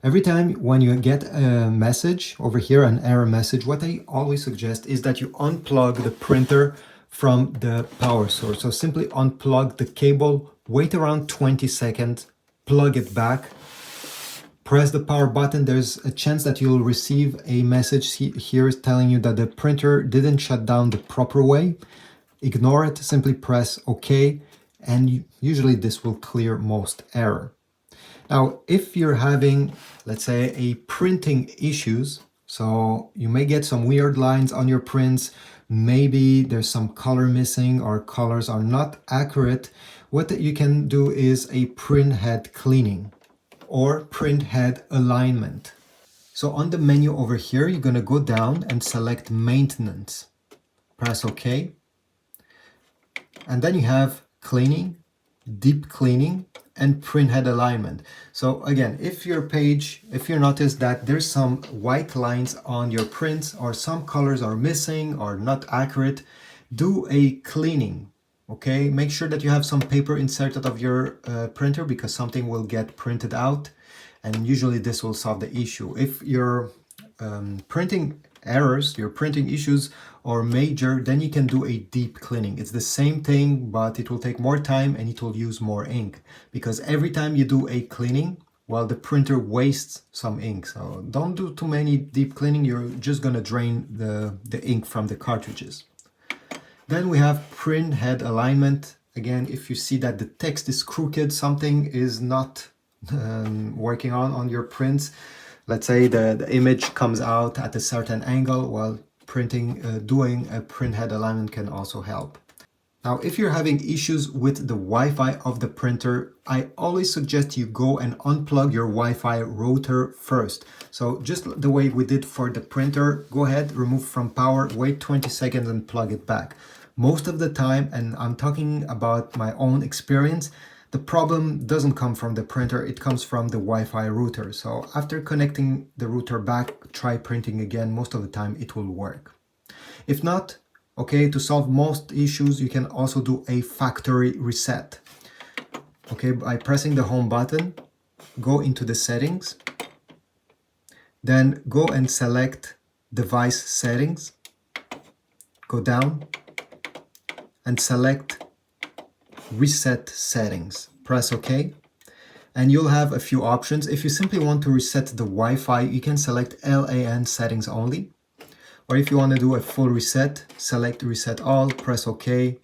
Every time when you get a message over here, an error message, what I always suggest is that you unplug the printer from the power source. So simply unplug the cable, wait around 20 seconds, plug it back, press the power button. There's a chance that you'll receive a message here telling you that the printer didn't shut down the proper way. Ignore it, simply press OK, and usually this will clear most error. Now, if you're having, let's say, a printing issues, so you may get some weird lines on your prints, maybe there's some color missing or colors are not accurate, what you can do is a print head cleaning or print head alignment. So on the menu over here, you're going to go down and select maintenance. Press OK. And then you have cleaning, deep cleaning, and print head alignment. So again, if you notice that there's some white lines on your prints or some colors are missing or not accurate, do a cleaning. Okay, make sure that you have some paper inserted of your printer because something will get printed out, and usually this will solve the issue. If your printing errors, your printing issues are major, then you can do a deep cleaning. It's the same thing, but it will take more time and it will use more ink, because every time you do a cleaning, well, the printer wastes some ink. So don't do too many deep cleaning. You're just gonna drain the ink from the cartridges. Then we have print head alignment. Again, if you see that the text is crooked, something is not working on your prints. Let's say the image comes out at a certain angle, well, doing a print head alignment can also help. Now, if you're having issues with the Wi-Fi of the printer, I always suggest you go and unplug your Wi-Fi router first. So just the way we did for the printer, go ahead, remove from power, wait 20 seconds and plug it back. Most of the time, and I'm talking about my own experience, the problem doesn't come from the printer, it comes from the Wi-Fi router. So after connecting the router back, try printing again. Most of the time it will work. If not, okay, to solve most issues, you can also do a factory reset. Okay, by pressing the home button, go into the settings, then go and select device settings, go down and select reset settings. Press OK, and you'll have a few options. If you simply want to reset the Wi-Fi, you can select LAN settings only. Or if you want to do a full reset, select reset all, press OK,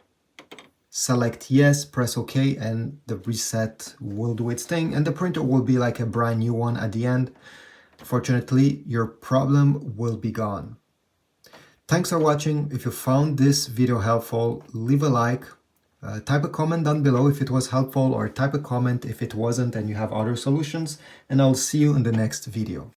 select yes, press OK, and the reset will do its thing and the printer will be like a brand new one at the end. Fortunately, your problem will be gone. Thanks for watching. If you found this video helpful, leave a like, type a comment down below if it was helpful, or type a comment if it wasn't and you have other solutions, and I'll see you in the next video.